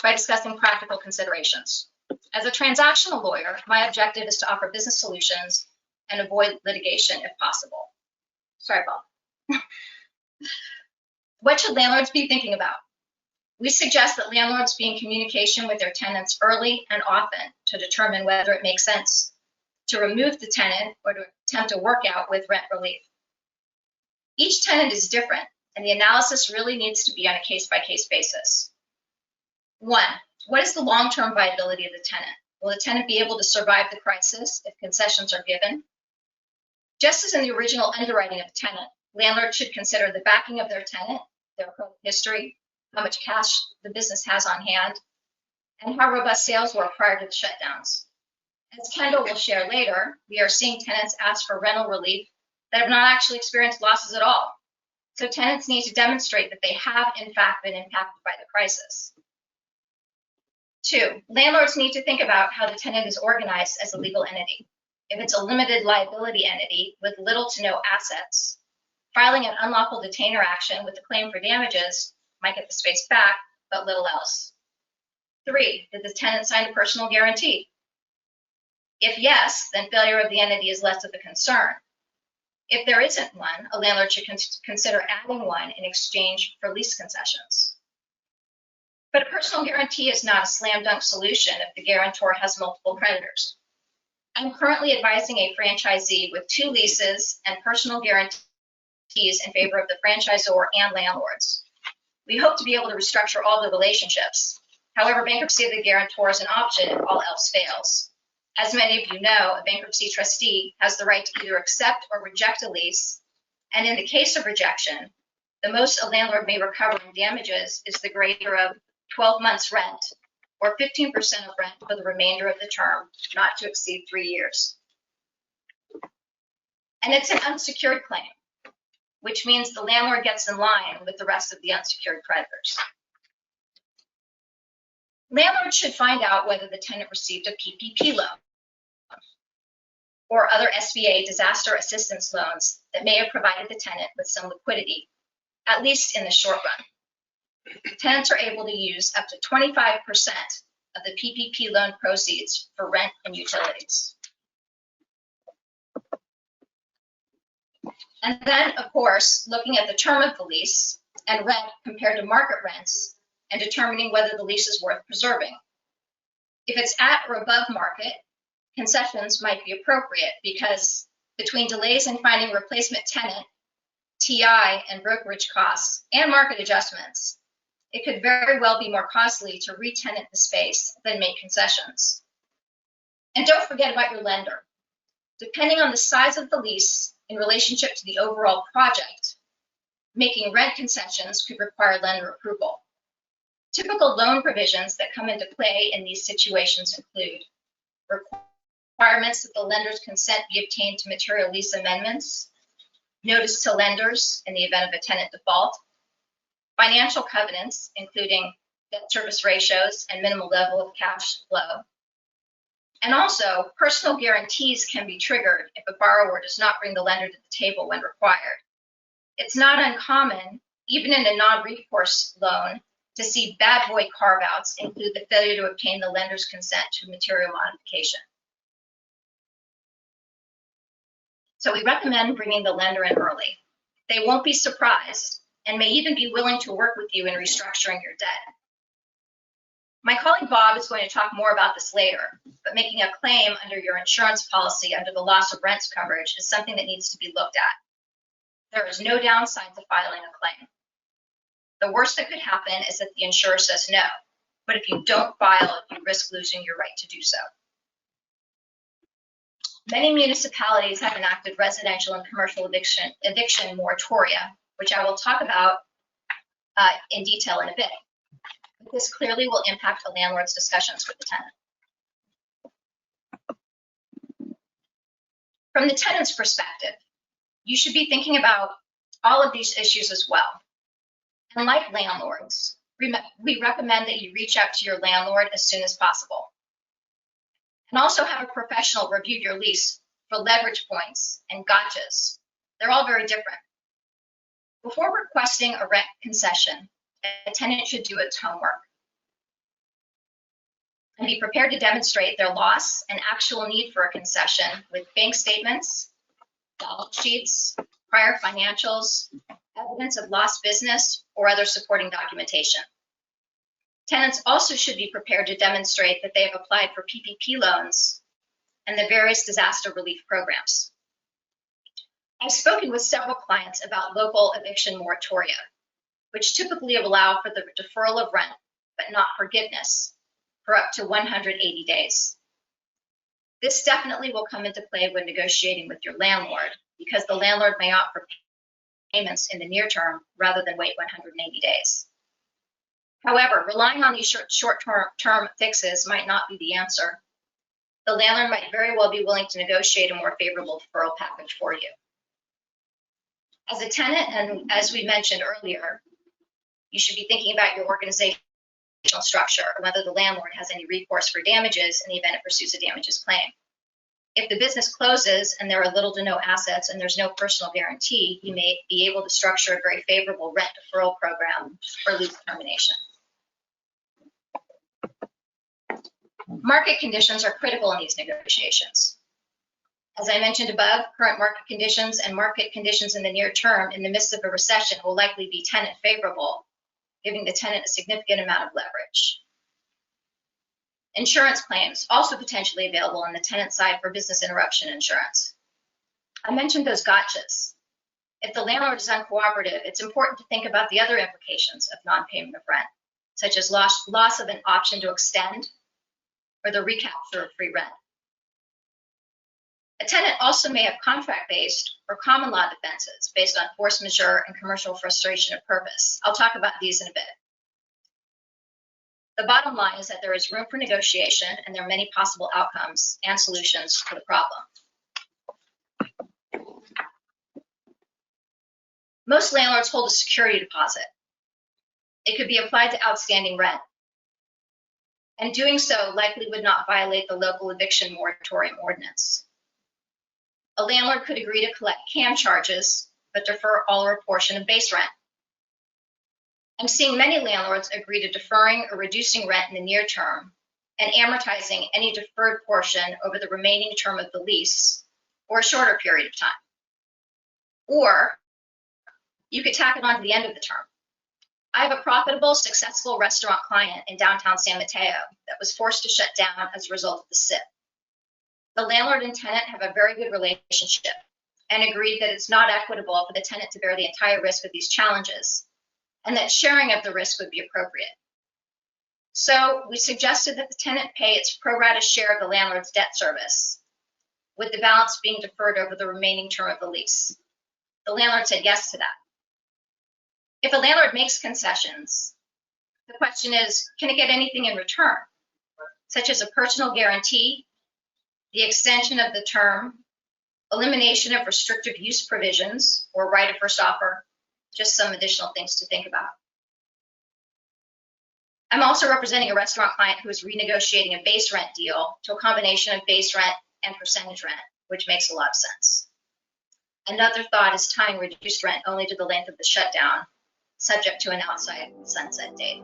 by discussing practical considerations. As a transactional lawyer, my objective is to offer business solutions and avoid litigation if possible. Sorry, Bob. What should landlords be thinking about? We suggest that landlords be in communication with their tenants early and often to determine whether it makes sense to remove the tenant or to attempt to work out with rent relief. Each tenant is different, and the analysis really needs to be on a case-by-case basis. 1, what is the long-term viability of the tenant? Will the tenant be able to survive the crisis if concessions are given? Just as in the original underwriting of the tenant, landlords should consider the backing of their tenant, their credit history, how much cash the business has on hand, and how robust sales were prior to the shutdowns. As Kendall will share later, we are seeing tenants ask for rental relief that have not actually experienced losses at all. So tenants need to demonstrate that they have, in fact, been impacted by the crisis. 2, landlords need to think about how the tenant is organized as a legal entity. If it's a limited liability entity with little to no assets, filing an unlawful detainer action with a claim for damages might get the space back, but little else. 3, did the tenant sign a personal guarantee? If yes, then failure of the entity is less of a concern. If there isn't one, a landlord should consider adding one in exchange for lease concessions. But a personal guarantee is not a slam dunk solution if the guarantor has multiple creditors. I'm currently advising a franchisee with 2 leases and personal guarantees in favor of the franchisor and landlords. We hope to be able to restructure all the relationships. However, bankruptcy of the guarantor is an option if all else fails. As many of you know, a bankruptcy trustee has the right to either accept or reject a lease, and in the case of rejection, the most a landlord may recover in damages is the greater of 12 months rent, or 15% of rent for the remainder of the term, not to exceed 3 years. And it's an unsecured claim, which means the landlord gets in line with the rest of the unsecured creditors. Landlords should find out whether the tenant received a PPP loan or other SBA disaster assistance loans that may have provided the tenant with some liquidity, at least in the short run. Tenants are able to use up to 25% of the PPP loan proceeds for rent and utilities. And then, of course, looking at the term of the lease and rent compared to market rents and determining whether the lease is worth preserving. If it's at or above market, concessions might be appropriate because between delays in finding a replacement tenant, TI and brokerage costs, and market adjustments, it could very well be more costly to re-tenant the space than make concessions. And don't forget about your lender. Depending on the size of the lease in relationship to the overall project, making rent concessions could require lender approval. Typical loan provisions that come into play in these situations include requirements that the lender's consent be obtained to material lease amendments, notice to lenders in the event of a tenant default, financial covenants, including debt service ratios and minimal level of cash flow. And also, personal guarantees can be triggered if a borrower does not bring the lender to the table when required. It's not uncommon, even in a non-recourse loan, to see bad boy carve-outs include the failure to obtain the lender's consent to material modification. So we recommend bringing the lender in early. They won't be surprised and may even be willing to work with you in restructuring your debt. My colleague Bob is going to talk more about this later, but making a claim under your insurance policy under the loss of rents coverage is something that needs to be looked at. There is no downside to filing a claim. The worst that could happen is that the insurer says no, but if you don't file, you risk losing your right to do so. Many municipalities have enacted residential and commercial eviction moratoria, which I will talk about in detail in a bit. But this clearly will impact a landlord's discussions with the tenant. From the tenant's perspective, you should be thinking about all of these issues as well. And like landlords, we recommend that you reach out to your landlord as soon as possible. And also have a professional review your lease for leverage points and gotchas. They're all very different. Before requesting a rent concession, a tenant should do its homework. and be prepared to demonstrate their loss and actual need for a concession with bank statements, balance sheets, prior financials, evidence of lost business, or other supporting documentation. Tenants also should be prepared to demonstrate that they have applied for PPP loans and the various disaster relief programs. I've spoken with several clients about local eviction moratoria, which typically allow for the deferral of rent, but not forgiveness, for up to 180 days. This definitely will come into play when negotiating with your landlord, because the landlord may opt for payments in the near term rather than wait 180 days. However, relying on these short-term fixes might not be the answer. The landlord might very well be willing to negotiate a more favorable deferral package for you. As a tenant, and as we mentioned earlier, you should be thinking about your organizational structure and whether the landlord has any recourse for damages in the event it pursues a damages claim. If the business closes and there are little to no assets and there's no personal guarantee, you may be able to structure a very favorable rent deferral program for lease termination. Market conditions are critical in these negotiations. As I mentioned above, current market conditions and market conditions in the near term in the midst of a recession will likely be tenant favorable, giving the tenant a significant amount of leverage. Insurance claims also potentially available on the tenant side for business interruption insurance. I mentioned those gotchas. If the landlord is uncooperative, it's important to think about the other implications of non-payment of rent, such as loss of an option to extend or the recapture of free rent. A tenant also may have contract-based or common law defenses based on force majeure and commercial frustration of purpose. I'll talk about these in a bit. The bottom line is that there is room for negotiation and there are many possible outcomes and solutions to the problem. Most landlords hold a security deposit. It could be applied to outstanding rent, and doing so likely would not violate the local eviction moratorium ordinance. A landlord could agree to collect CAM charges, but defer all or a portion of base rent. I'm seeing many landlords agree to deferring or reducing rent in the near term and amortizing any deferred portion over the remaining term of the lease or a shorter period of time. Or you could tack it on to the end of the term. I have a profitable, successful restaurant client in downtown San Mateo that was forced to shut down as a result of the SIP. The landlord and tenant have a very good relationship and agreed that it's not equitable for the tenant to bear the entire risk of these challenges, and that sharing of the risk would be appropriate. So we suggested that the tenant pay its pro rata share of the landlord's debt service, with the balance being deferred over the remaining term of the lease. The landlord said yes to that. If a landlord makes concessions, the question is, can it get anything in return, such as a personal guarantee, the extension of the term, elimination of restrictive use provisions or right of first offer, just some additional things to think about. I'm also representing a restaurant client who is renegotiating a base rent deal to a combination of base rent and percentage rent, which makes a lot of sense. Another thought is tying reduced rent only to the length of the shutdown, subject to an outside sunset date.